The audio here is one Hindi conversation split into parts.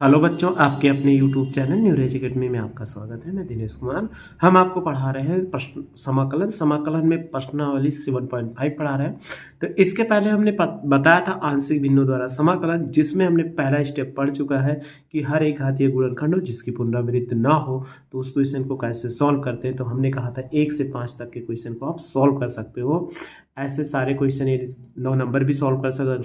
हेलो बच्चों, आपके अपने YouTube चैनल न्यूरेज एकेडमी में आपका स्वागत है। मैं दिनेश कुमार। हम आपको पढ़ा रहे हैं प्रश्न समाकलन में प्रश्नावली 7.5 पढ़ा रहे हैं। तो इसके पहले हमने बताया था आंशिक भिन्नों द्वारा समाकलन, जिसमें हमने पहला स्टेप पढ़ चुका है कि हर एक घातीय गुणनखंड हो जिसकी पुनरावृत्ति ना हो तो उस क्वेश्चन को कैसे सॉल्व करते हैं। तो हमने कहा था 1 से 5 तक के क्वेश्चन को आप सॉल्व कर सकते हो। ऐसे सारे क्वेश्चन ये 9 नंबर भी सॉल्व कर सकते,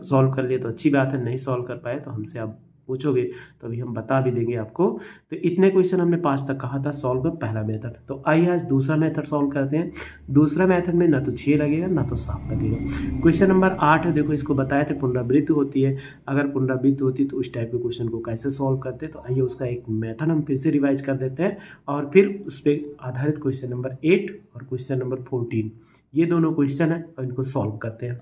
सॉल्व कर लिए तो अच्छी बात है, नहीं सॉल्व कर पाए तो हमसे आप पूछोगे तो अभी हम बता भी देंगे आपको। तो इतने क्वेश्चन हमने 5 तक कहा था सॉल्व कर पहला मेथड। तो आइए आज दूसरा मेथड सॉल्व करते हैं। दूसरा मेथड में ना तो 6 लगेगा ना तो 7 लगेगा। क्वेश्चन नंबर 8 है, देखो इसको बताए थे पुनरावृत्ति होती है। अगर पुनरावृत्ति होती तो उस टाइप के क्वेश्चन को कैसे सॉल्व करते, तो आइए उसका एक मेथड हम फिर से रिवाइज कर देते हैं और फिर उस पर आधारित क्वेश्चन नंबर 8 और क्वेश्चन नंबर 14 ये दोनों क्वेश्चन है और इनको सॉल्व करते हैं।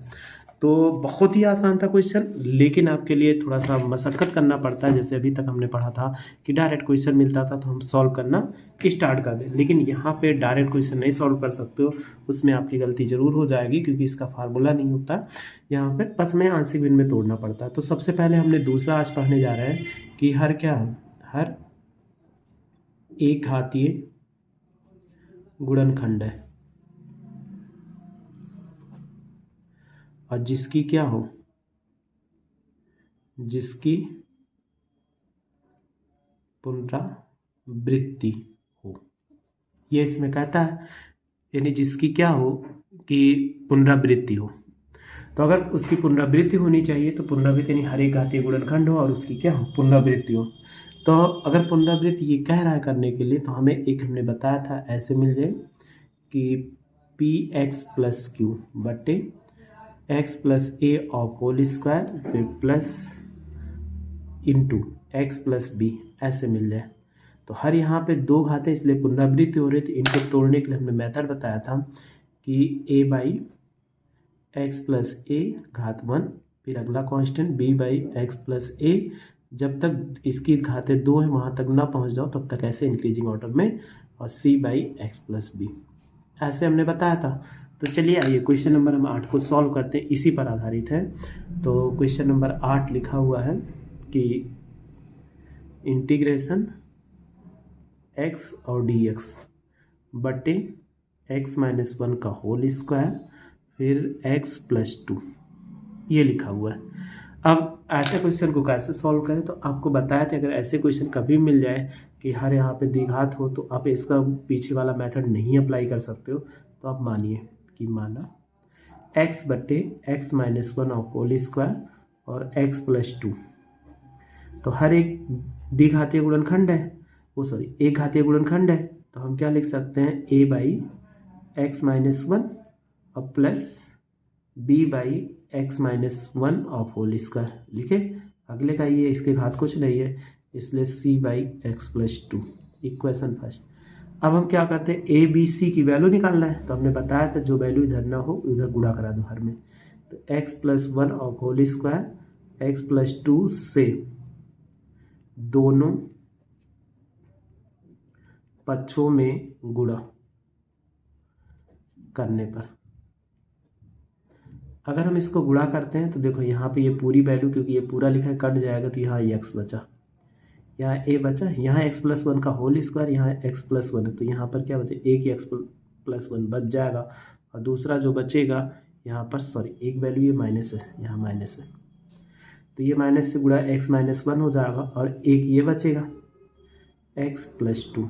तो बहुत ही आसान था क्वेश्चन, लेकिन आपके लिए थोड़ा सा मशक्कत करना पड़ता है। जैसे अभी तक हमने पढ़ा था कि डायरेक्ट क्वेश्चन मिलता था तो हम सॉल्व करना स्टार्ट कर दें, लेकिन यहाँ पे डायरेक्ट क्वेश्चन नहीं सॉल्व कर सकते हो। उसमें आपकी गलती जरूर हो जाएगी क्योंकि इसका फार्मूला नहीं होता यहाँ पे, बस में आंशिक भिन्न में तोड़ना पड़ता है। तो सबसे पहले हमने दूसरा आज पढ़ने जा रहे हैं कि हर एक घातीय गुणनखंड है और जिसकी क्या हो, जिसकी पुनरावृत्ति हो। ये इसमें कहता है, यानी जिसकी क्या हो कि पुनरावृत्ति हो। तो अगर उसकी पुनरावृत्ति होनी चाहिए तो पुनरावृत्ति यानी हर एक घातीय गुणनखंड हो और उसकी क्या हो, पुनरावृत्ति हो। तो अगर पुनरावृत्ति ये कह रहा है करने के लिए, तो हमें एक हमने बताया था ऐसे मिल जाए कि px प्लस क्यू बटे x plus A of whole square फिर plus into X plus B ऐसे मिल जाए। तो हर यहाँ पे दो घातें इसलिए पुनरावृत्ति हो रही थी। इनको तोड़ने के लिए हमने मेथड बताया था कि a by x plus A घात 1, फिर अगला constant b by x plus A. जब तक इसकी घातें 2 हैं वहाँ तक ना पहुँच जाओ तब तक ऐसे इंक्रीजिंग ऑर्डर में, और c by x plus B ऐसे हमने बताया था। तो चलिए आइए क्वेश्चन नंबर हम 8 को सॉल्व करते हैं, इसी पर आधारित है। तो क्वेश्चन नंबर 8 लिखा हुआ है कि इंटीग्रेशन x और dx बटे x माइनस 1 का होल स्क्वायर फिर x प्लस 2 ये लिखा हुआ है। अब ऐसे क्वेश्चन को कैसे सॉल्व करें, तो आपको बताया था अगर ऐसे क्वेश्चन कभी मिल जाए कि हर यहाँ पे द्विघात हो तो आप इसका पीछे वाला मेथड नहीं अप्लाई कर सकते हो। तो आप मानिए कि माना x बटे x minus 1 of whole square और x प्लस 2। तो हर एक द्विघातीय गुणनखंड है, एक घातीय गुणनखंड है। तो हम क्या लिख सकते हैं, a बाई एक्स माइनस 1 और plus b by x minus 1 of whole square लिखे। अगले का ये इसके घात कुछ नहीं है इसलिए c by x plus 2 equation first. अब हम क्या करते हैं, a b c की वैल्यू निकालना है। तो हमने बताया था जो वैल्यू इधर ना हो उधर गुणा करा दो हर में। तो x plus 1 of whole square x plus 2 से दोनों पक्षों में गुणा करने पर, अगर हम इसको गुणा करते हैं तो देखो यहाँ पे ये पूरी वैल्यू, क्योंकि ये पूरा लिखा है कट जाएगा तो यहाँ x बचा, यहाँ a बचा, यहाँ x प्लस 1 का होल स्क्वायर, यहाँ x प्लस 1 है तो यहाँ पर क्या बचे, एक x प्लस 1 बच जाएगा। और दूसरा जो बचेगा यहाँ पर एक वैल्यू ये माइनस है, यहाँ माइनस है तो ये माइनस से गुणा x माइनस 1 हो जाएगा और एक ये बचेगा x प्लस 2।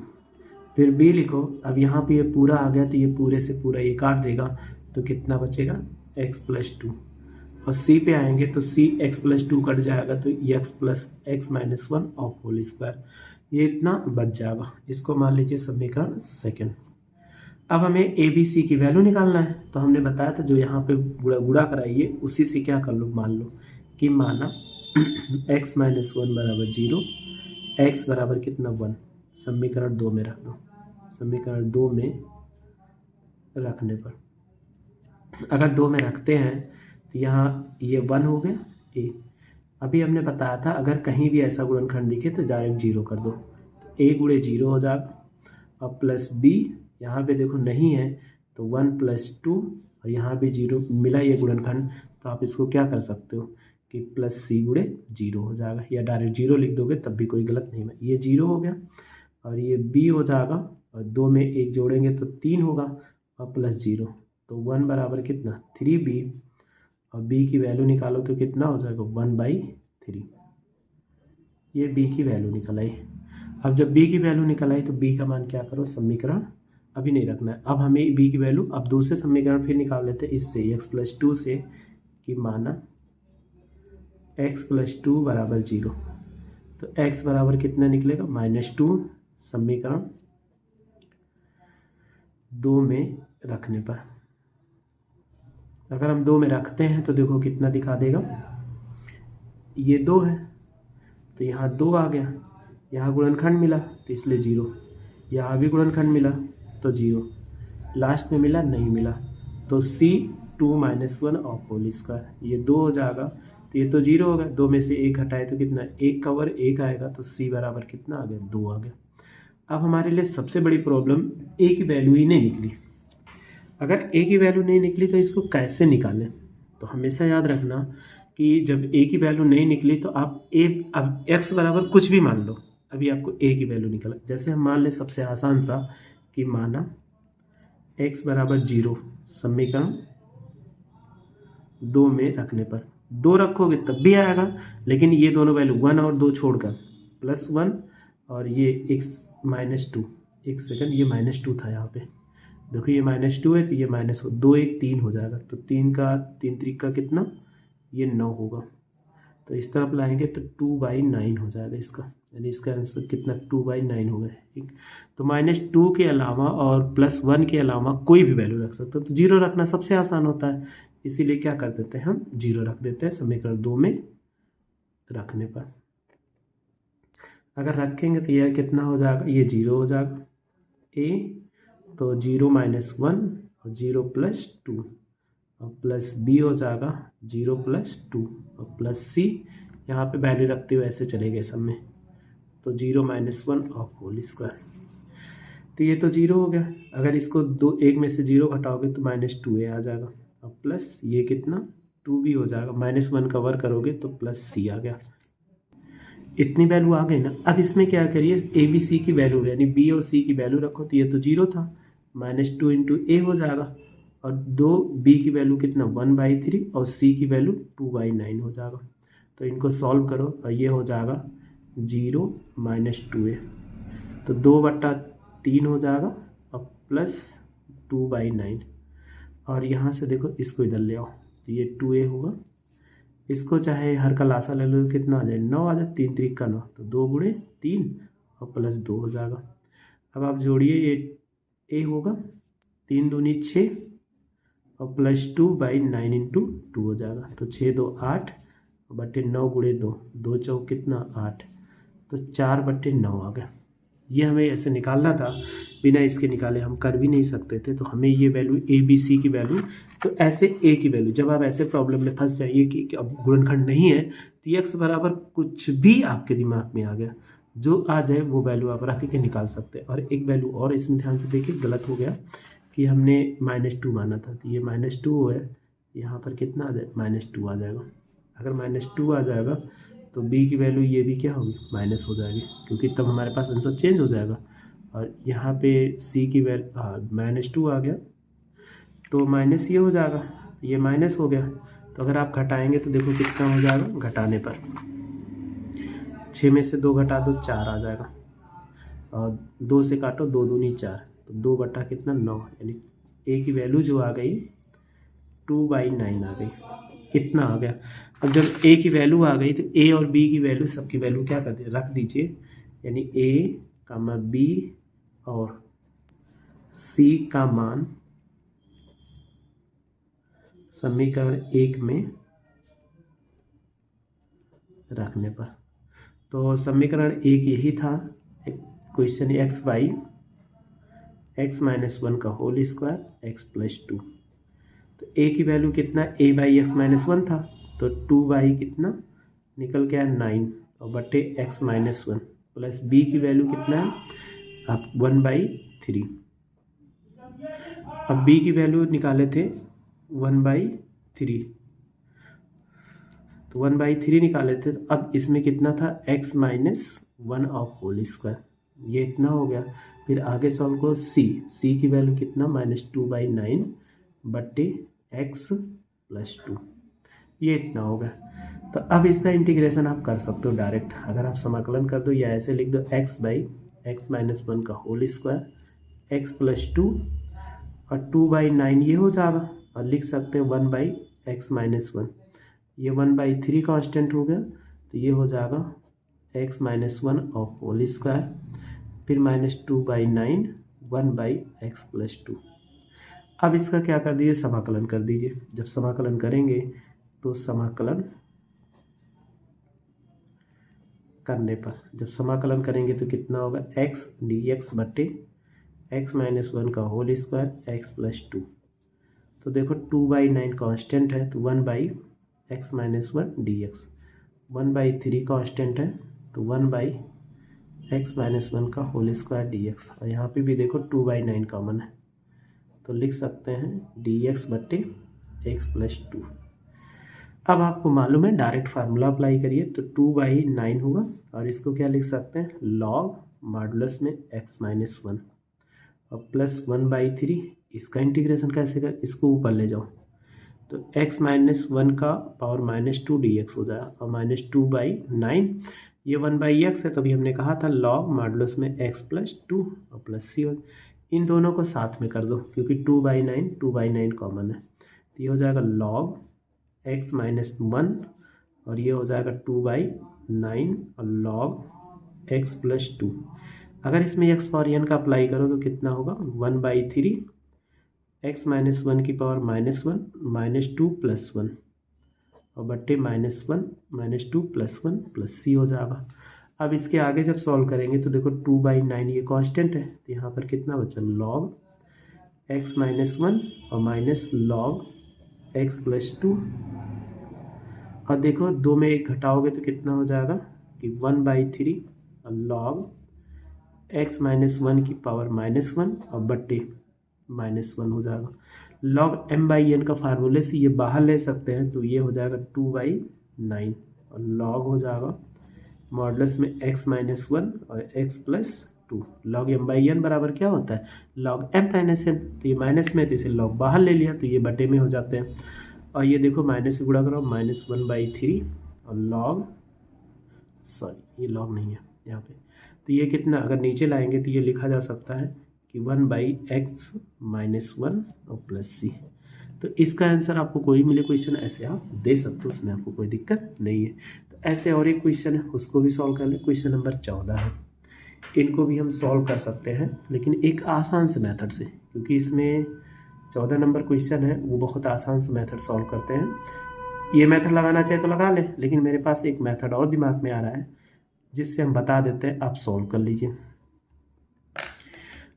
फिर b लिखो, अब यहाँ पे ये पूरा आ गया तो ये पूरे से पूरा ये काट देगा तो कितना बचेगा x प्लस 2। और c पे आएंगे तो c x प्लस 2 कट जाएगा तो x plus x minus 1 of whole square ये इतना बच जाएगा। इसको मान लीजिए समीकरण सेकेंड। अब हमें a b c की वैल्यू निकालना है। तो हमने बताया था जो यहाँ पे गुणा कराइए उसी से क्या कर लो, मान लो कि माना x माइनस 1 बराबर 0, x बराबर कितना 1, समीकरण 2 में रख दो। समीकरण 2 में रखने पर अगर 2 में रखते हैं तो यहाँ ये 1 हो गया a। अभी हमने बताया था अगर कहीं भी ऐसा गुणनखंड दिखे तो डायरेक्ट 0 कर दो, तो a गुणे 0 हो जाएगा। और प्लस b यहाँ पे देखो नहीं है तो 1 प्लस 2 और यहाँ भी 0 मिला ये गुणनखंड। तो आप इसको क्या कर सकते हो कि प्लस सी गुणे 0 हो जाएगा, या डायरेक्ट 0 लिख दोगे तब भी कोई गलत नहीं है। ये 0 हो गया और ये b हो जाएगा, और 2 में 1 जोड़ेंगे तो 3 होगा और प्लस 0, तो 1 बराबर कितना 3b, और b की वैल्यू निकालो तो कितना हो जाएगा 1/3। ये b की वैल्यू निकल आई। अब जब b की वैल्यू निकल आई तो b का मान क्या करो, समीकरण अभी नहीं रखना है, अब हमें b की वैल्यू अब दूसरे समीकरण फिर निकाल लेते हैं इससे, x+2 से, कि माना x+2 बराबर 0, तो x बराबर कितना निकलेगा -2, समीकरण 2 में रखने पर। अगर हम 2 में रखते हैं तो देखो कितना दिखा देगा, ये 2 है तो यहाँ 2 आ गया, यहाँ गुणनखंड मिला तो इसलिए 0, यहाँ भी गुणनखंड मिला तो 0, लास्ट में मिला नहीं मिला तो c2 - 1 ऑफ होल स्क्वायर, ये 2 हो जाएगा, तो ये तो 0 हो गया, 2 में से 1 हटाए तो कितना 1 का वर्ग 1 आएगा, तो c बराबर कितना आ गया 2 आ गया। अब हमारे लिए सबसे बड़ी प्रॉब्लम a की वैल्यू ही नहीं निकली। अगर a की वैल्यू नहीं निकली तो इसको कैसे निकालें, तो हमेशा याद रखना कि जब a की वैल्यू नहीं निकली तो आप अब x बराबर कुछ भी मान लो, अभी आपको a की वैल्यू निकला। जैसे हम मान लें सबसे आसान सा कि माना x बराबर 0, समीकरण 2 में रखने पर 2 रखोगे तब भी आएगा, लेकिन ये दोनों वैल्यू 1 और 2 छोड़कर +1 और ये x-2, एक सेकंड, ये -2 था यहाँ पे, देखो ये -2 है तो ये -2 1 3 हो जाएगा, तो 3 का 3 त्रिक का कितना, ये 9 होगा, तो इस तरफ लाएंगे तो 2/9 हो जाएगा इसका, यानी इसका आंसर कितना 2/9 होगा। ठीक, तो -2 के अलावा और +1 के अलावा कोई भी वैल्यू रख सकते हो, तो 0 रखना सबसे आसान होता है, इसीलिए क्या कर देते हैं हम 0 रख देते हैं समीकरण 2 में रखने पर। अगर रखेंगे तो यह कितना हो जाएगा, ये 0 हो जाएगा a, तो 0 - 1 और 0 + 2 और प्लस b हो जाएगा 0 + 2 और प्लस c, यहाँ पे वैल्यू रखते हुए ऐसे चले गए सब में, तो 0 - 1 ऑफ होल स्क्वायर, तो ये तो 0 हो गया। अगर इसको 1 में से 0 घटाओगे तो -2a आ जाएगा, और प्लस ये कितना 2b हो जाएगा, -1 का वर्ग करोगे तो प्लस c आ गया। इतनी वैल्यू आ गई ना। अब इसमें क्या करिए, a b c की वैल्यू यानी b और c की वैल्यू रखो, तो ये तो 0 था, -2 × a हो जाएगा, और 2b की वैल्यू कितना 1/3 और c की वैल्यू 2/9 हो जाएगा, तो इनको सॉल्व करो और ये हो जाएगा 0 - 2a, तो 2/3 हो जाएगा और प्लस 2/9, और यहाँ से देखो इसको इधर ले आओ तो ये 2a होगा, इसको चाहे हर का लासा ले लो कितना आ जाए 9 आ जाए, 3 त्रिक का 9, तो 2 × 3 और प्लस 2 हो जाएगा। अब आप जोड़िए, ये a होगा 3 दूनी 6 और प्लस 2/9 × 2 हो जाएगा, तो 6 2 8 बटे 9 × 2, 2 चौक कितना 8, तो 4/9 आ गया। ये हमें ऐसे निकालना था, बिना इसके निकाले हम कर भी नहीं सकते थे, तो हमें ये वैल्यू a b c की वैल्यू, तो ऐसे a की वैल्यू जब आप ऐसे प्रॉब्लम में फंस जाइए कि अब गुणनखंड नहीं है तो x बराबर कुछ भी आपके दिमाग में आ गया, जो आ जाए वो वैल्यू आप रख के निकाल सकते हैं। और एक वैल्यू और इसमें ध्यान से देखिए, गलत हो गया कि हमने -2 माना था, तो ये -2 है, यहाँ पर कितना आ जाए -2 आ जाएगा। अगर -2 आ जाएगा तो b की वैल्यू ये भी क्या होगी माइनस हो जाएगी, क्योंकि तब हमारे पास आंसर चेंज हो जाएगा। और यहाँ पे c की वैल्यू -2 आ गया तो माइनस ये हो जाएगा, ये माइनस हो गया, तो अगर आप घटाएंगे तो देखो कितना हो जाएगा, घटाने पर 6 में से 2 घटा दो 4 आ जाएगा, और 2 से काटो 2 दूनी 4, तो 2 बटा कितना 9, यानी a की वैल्यू जो आ गई 2/9 आ गई, इतना आ गया। अब जब a की वैल्यू आ गई तो a और b की वैल्यू, सबकी वैल्यू क्या कर दिए रख दीजिए, यानी a, b और c का मान समीकरण 1 में रखने पर, तो समीकरण 1 यही था, क्वेश्चन x/(x-1) का होल स्क्वायर x + 2, तो a की वैल्यू कितना a/(x-1) था, तो 2 कितना निकल के आया 9 और बटे x-1 प्लस b की वैल्यू कितना है आप 1/3, अब b की वैल्यू निकाले थे 1/3, तो 1/3 निकाले थे, तो अब इसमें कितना था x minus 1 of whole square, ये इतना हो गया। फिर आगे सॉल्व करो, c की वैल्यू कितना -2/9 बट्टे x प्लस 2, ये इतना हो गया। तो अब इसका इंटीग्रेशन आप कर सकते हो डायरेक्ट, अगर आप समाकलन कर दो या ऐसे लिख दो x माइनस 1 का होल स्क्वायर x प्लस 2 और 2/9 ये हो जाएगा, और लिख सकते हैं 1/x माइनस 1, ये 1/3 कांस्टेंट हो गया, तो ये हो जाएगा x minus 1 of whole square, फिर -2/9 1/x प्लस 2। अब इसका क्या कर दीजिए, समाकलन कर दीजिए। जब समाकलन करेंगे तो समाकलन करने पर जब समाकलन करेंगे तो कितना होगा, x dx बट्टे x माइनस 1 का होल स्क्वायर x प्लस 2। तो देखो 2/9 कांस्टेंट है, तो 1/x माइनस 1 dx, 1/3 कांस्टेंट है, तो 1/x माइनस 1 का होल स्क्वायर dx, और यहाँ पे भी देखो 2/9 कॉमन है, तो लिख सकते हैं dx बट्टे x प्लस 2। अब आपको मालूम है डायरेक्ट फार्मूला अप्लाई करिए, तो 2/9 होगा, और इसको क्या लिख सकते हैं, लॉग मॉडुलस में x माइनस 1 और प्लस 1/3। इसका इंटीग्रेशन कैसे कर, इसको ऊपर ले जाओ, तो x माइनस 1 का पावर -2 dx हो जाएगा, और -2/9 ये 1/x है, तभी हमने कहा था लॉग मॉडुलस में x प्लस 2 और प्लस c। इन दोनों को साथ में कर दो, क्योंकि 2/9 कॉमन है, तो ये हो जाएगा लॉग x माइनस 1, और ये हो जाएगा 2/9 और लॉग x प्लस 2। अगर इसमें x पावर n का अप्लाई करो तो कितना होगा, 1/3 x माइनस 1 की पावर -1 -2 प्लस 1 और बट्टे -1 -2 प्लस 1 प्लस c हो जाएगा। अब इसके आगे जब सॉल्व करेंगे तो देखो 2/9 ये कांस्टेंट है, तो यहाँ पर कितना बचा, log x माइनस 1 और माइनस log x प्लस 2, और देखो 2 में 1 घटाओगे तो कितना हो जाएगा कि 1/3 और log x माइनस 1 की पावर -1 और बट्टे -1 हो जाएगा। log m/n का फार्मूले से ये बाहर ले सकते हैं, तो ये हो जाएगा 2/9 और log हो जाएगा मॉडुलस में x माइनस 1 और x प्लस 2। log m/n बराबर क्या होता है, log m माइनस n, तो ये माइनस में, तो इसे log बाहर ले लिया, तो ये बटे में हो जाते हैं। और ये देखो माइनस से गुणा करो, -1/3 और log, सॉरी ये log नहीं है यहाँ पे, तो ये कितना, अगर नीचे लाएंगे तो ये लिखा जा सकता है कि 1/x माइनस 1 और प्लस c। तो इसका आंसर आपको कोई मिले क्वेश्चन ऐसे आप दे सकते हो, उसमें आपको कोई दिक्कत नहीं है। तो ऐसे और एक क्वेश्चन है, उसको भी सॉल्व कर ले, क्वेश्चन नंबर 14 है। इनको भी हम सॉल्व कर सकते हैं, लेकिन एक आसान से मेथड से, क्योंकि इसमें 14 नंबर क्वेश्चन है, वो बहुत आसान से मेथड सॉल्व करते हैं। ये मेथड लगाना चाहे तो लगा ले, लेकिन मेरे पास एक मेथड और दिमाग में आ रहा है जिससे हम बता देते हैं, आप सॉल्व कर लीजिए।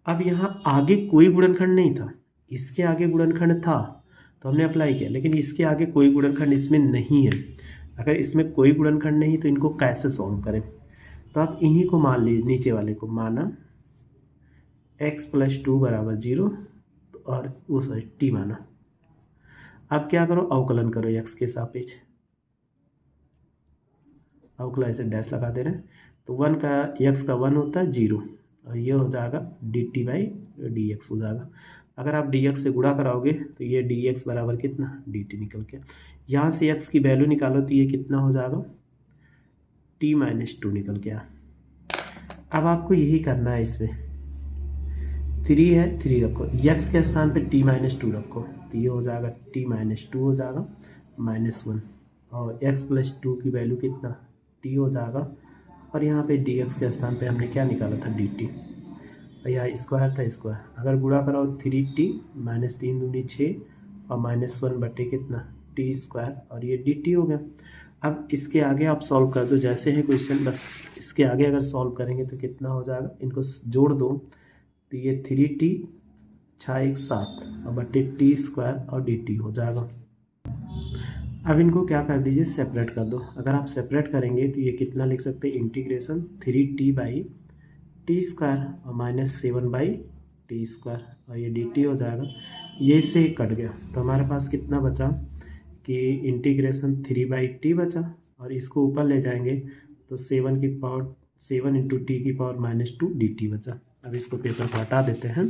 अब यहाँ आगे कोई गुणनखंड नहीं था, इसके आगे गुणनखंड था तो हमने अप्लाई किया, लेकिन इसके आगे कोई गुणनखंड इसमें नहीं है। अगर इसमें कोई गुणनखंड नहीं तो इनको कैसे सॉल्व करें, तो आप इन्हीं को मान लीजिए, नीचे वाले को माना x प्लस 2 बराबर 0 और वो सॉरी t माना। अब क्या करो, अवकलन करो x के सापेक्ष, अवकलन ऐसे डैश लगा दे रहे हैं, तो 1 का x का 1 होता है 0, और ये हो जाएगा dt/dx हो जाएगा। अगर आप dx से गुणा कराओगे तो ये dx बराबर कितना, dt निकल के, यहाँ से x की वैल्यू निकालो तो ये कितना हो जाएगा, t-2 निकल के। अब आपको यही करना है, इसमें 3 है, 3 रखो, x के स्थान पे t-2 रखो, तो ये हो जाएगा t-2 हो जाएगा -1, और x प्लस 2 की वैल्यू कितना, t हो जाएगा, और यहाँ पे dx के स्थान पे हमने क्या निकाला था, dt, और यहाँ स्क्वायर था स्क्वायर, अगर गुणा कराओ 3t -3 दूनी 6 और -1 बटे कितना, t स्क्वायर, और ये dt हो गया। अब इसके आगे आप सॉल्व कर दो, जैसे है क्वेश्चन, बस इसके आगे अगर सॉल्व करेंगे तो कितना हो जाएगा, इनको जोड़ दो, तो ये 3t 6 7 और बटे t स्क्वायर और dt हो जाएगा। अब इनको क्या कर दीजिए, सेपरेट कर दो। अगर आप सेपरेट करेंगे तो ये कितना लिख सकते हैं, इंटीग्रेशन 3t/t स्क्वायर और -7/t स्क्वायर, और ये dt हो जाएगा। ये इससे गया, तो हमारे पास कितना बचा कि इंटीग्रेशन 3/t बचा, और इसको ऊपर ले जाएंगे तो 7 की पावर 7 इंटू टी की पावर -2 dt बचा। अब इसको पेपर को हटा देते हैं।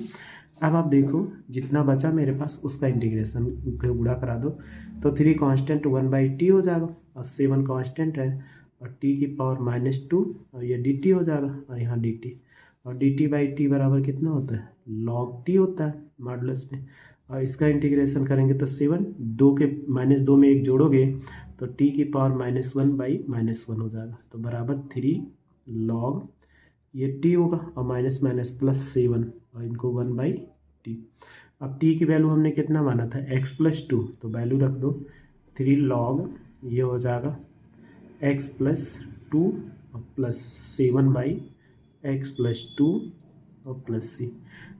अब आप देखो जितना बचा मेरे पास उसका इंटीग्रेशन गुणा करा दो, तो 3 कांस्टेंट 1/t हो जाएगा, और 7 कांस्टेंट है, और t की पावर -2, और ये dt हो जाएगा, और यहाँ dt, और dt/t बराबर कितना होता है, log t होता है मॉडुलस में। और इसका इंटीग्रेशन करेंगे तो 7 2 के -2 में 1 जोड़ोगे तो t की पावर -1/-1 हो जाएगा, तो बराबर 3 log ये t होगा, और माइनस माइनस प्लस 7, और इनको 1/t। अब t की वैल्यू हमने कितना माना था, x + 2, तो वैल्यू रख दो 3 log ये हो जाएगा x + 2 और प्लस 7/x + 2 और प्लस c।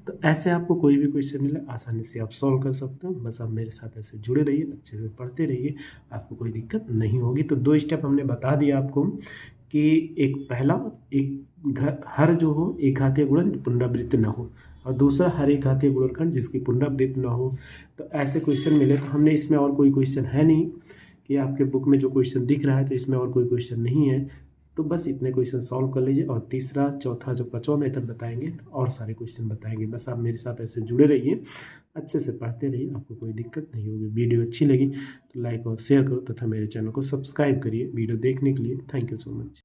तो ऐसे आपको कोई भी क्वेश्चन मिले आसानी से आप सॉल्व कर सकते हो। बस आप मेरे साथ ऐसे जुड़े रहिए, अच्छे से पढ़ते रहिए, आपको कोई दिक्कत नहीं होगी। तो 2 स्टेप हमने बता दिया आपको कि एक पहला, एक हर जो हो एक घातीय गुणन पुनरावृत्त न हो, और दूसरा हर एक घातीय गुणनखंड जिसकी पुनरावृत्त न हो। तो ऐसे क्वेश्चन मिले, तो हमने इसमें और कोई क्वेश्चन है नहीं कि आपके बुक में जो क्वेश्चन दिख रहा है तो इसमें और कोई क्वेश्चन नहीं है, तो बस इतने क्वेश्चन सॉल्व कर लीजिए। और तीसरा चौथा जो 5वां मेथड बताएंगे तो और सारे क्वेश्चन बताएंगे। बस आप मेरे साथ ऐसे जुड़े रहिए, अच्छे से पढ़ते रहिए, आपको कोई दिक्कत नहीं होगी। वीडियो अच्छी लगी तो लाइक और शेयर करो तथा मेरे चैनल को सब्सक्राइब करिए। वीडियो देखने के लिए थैंक यू सो मच।